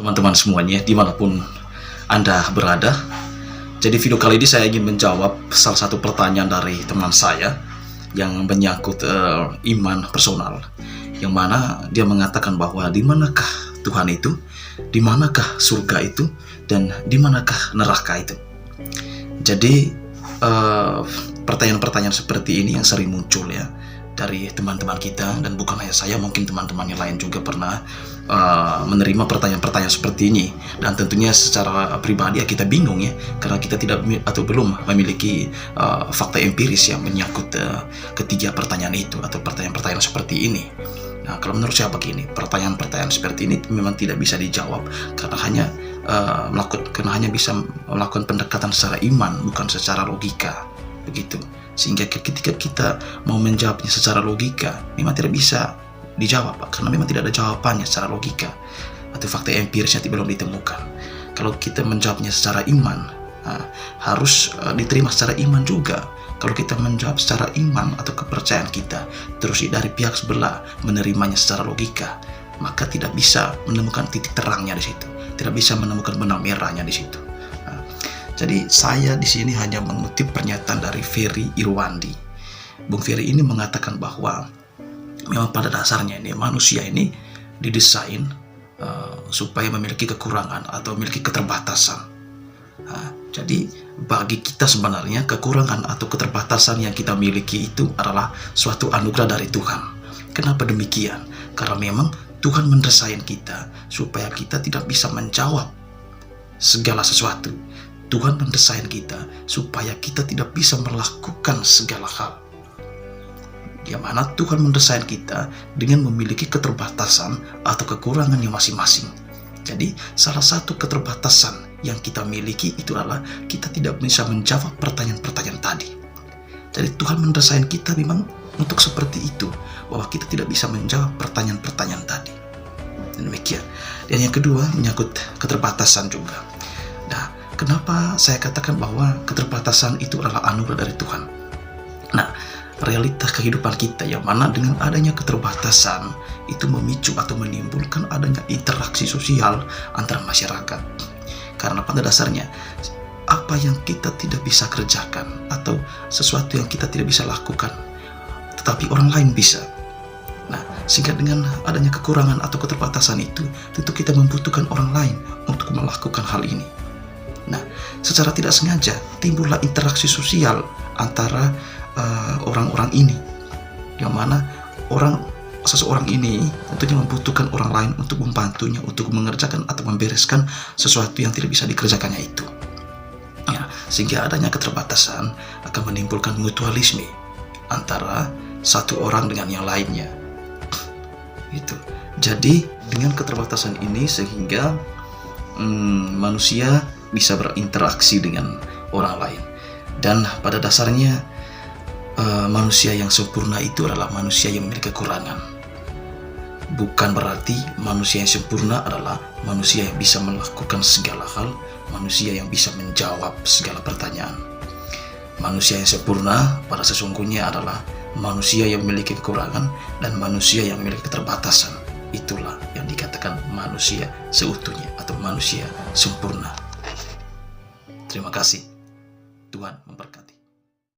teman-teman semuanya dimanapun Anda berada. Jadi video kali ini saya ingin menjawab salah satu pertanyaan dari teman saya yang menyangkut iman personal, yang mana dia mengatakan bahwa di manakah Tuhan itu, di manakah surga itu, dan di manakah neraka itu. Jadi pertanyaan-pertanyaan seperti ini yang sering muncul ya dari teman-teman kita, dan bukan hanya saya, mungkin teman-teman yang lain juga pernah menerima pertanyaan-pertanyaan seperti ini. Dan tentunya secara pribadi ya kita bingung ya, karena kita tidak atau belum memiliki fakta empiris yang menyangkut ketiga pertanyaan itu atau pertanyaan-pertanyaan seperti ini. Nah, kalau menurut saya begini, pertanyaan-pertanyaan seperti ini memang tidak bisa dijawab karena hanya bisa melakukan pendekatan secara iman, bukan secara logika, begitu. Sehingga ketika kita mau menjawabnya secara logika, memang tidak bisa dijawab, karena memang tidak ada jawabannya secara logika atau fakta empirisnya belum ditemukan. Kalau kita menjawabnya secara iman, harus diterima secara iman juga. Kalau kita menjawab secara iman atau kepercayaan kita, terus dari pihak sebelah menerimanya secara logika, maka tidak bisa menemukan titik terangnya di situ, tidak bisa menemukan benang merahnya di situ. Jadi saya di sini hanya mengutip pernyataan dari Ferry Irwandi. Bung Ferry ini mengatakan bahwa memang pada dasarnya ini manusia ini didesain supaya memiliki kekurangan atau memiliki keterbatasan. Jadi bagi kita sebenarnya kekurangan atau keterbatasan yang kita miliki itu adalah suatu anugerah dari Tuhan. Kenapa demikian? Karena memang Tuhan mendesain kita supaya kita tidak bisa menjawab segala sesuatu. Tuhan mendesain kita supaya kita tidak bisa melakukan segala hal. Yang mana Tuhan mendesain kita dengan memiliki keterbatasan atau kekurangan yang masing-masing. Jadi salah satu keterbatasan yang kita miliki itu adalah kita tidak bisa menjawab pertanyaan-pertanyaan tadi. Jadi Tuhan mendesain kita memang untuk seperti itu, bahwa kita tidak bisa menjawab pertanyaan-pertanyaan tadi. Dan demikian. Dan yang kedua menyangkut keterbatasan juga. Nah, kenapa saya katakan bahwa keterbatasan itu adalah anugerah dari Tuhan? Nah, realitas kehidupan kita yang mana dengan adanya keterbatasan itu memicu atau menimbulkan adanya interaksi sosial antara masyarakat. Karena pada dasarnya apa yang kita tidak bisa kerjakan atau sesuatu yang kita tidak bisa lakukan, tetapi orang lain bisa. Nah, sehingga dengan adanya kekurangan atau keterbatasan itu, tentu kita membutuhkan orang lain untuk melakukan hal ini. Nah, secara tidak sengaja timbullah interaksi sosial antara orang-orang ini, yang mana seseorang ini tentunya membutuhkan orang lain untuk membantunya untuk mengerjakan atau membereskan sesuatu yang tidak bisa dikerjakannya itu. Ya, sehingga adanya keterbatasan akan menimbulkan mutualisme antara satu orang dengan yang lainnya. Gitu. Jadi dengan keterbatasan ini sehingga manusia bisa berinteraksi dengan orang lain. Dan pada dasarnya manusia yang sempurna itu adalah manusia yang memiliki kekurangan. Bukan berarti manusia yang sempurna adalah manusia yang bisa melakukan segala hal, manusia yang bisa menjawab segala pertanyaan. Manusia yang sempurna pada sesungguhnya adalah manusia yang memiliki kekurangan dan manusia yang memiliki keterbatasan. Itulah yang dikatakan manusia seutuhnya atau manusia sempurna. Terima kasih. Tuhan memberkati.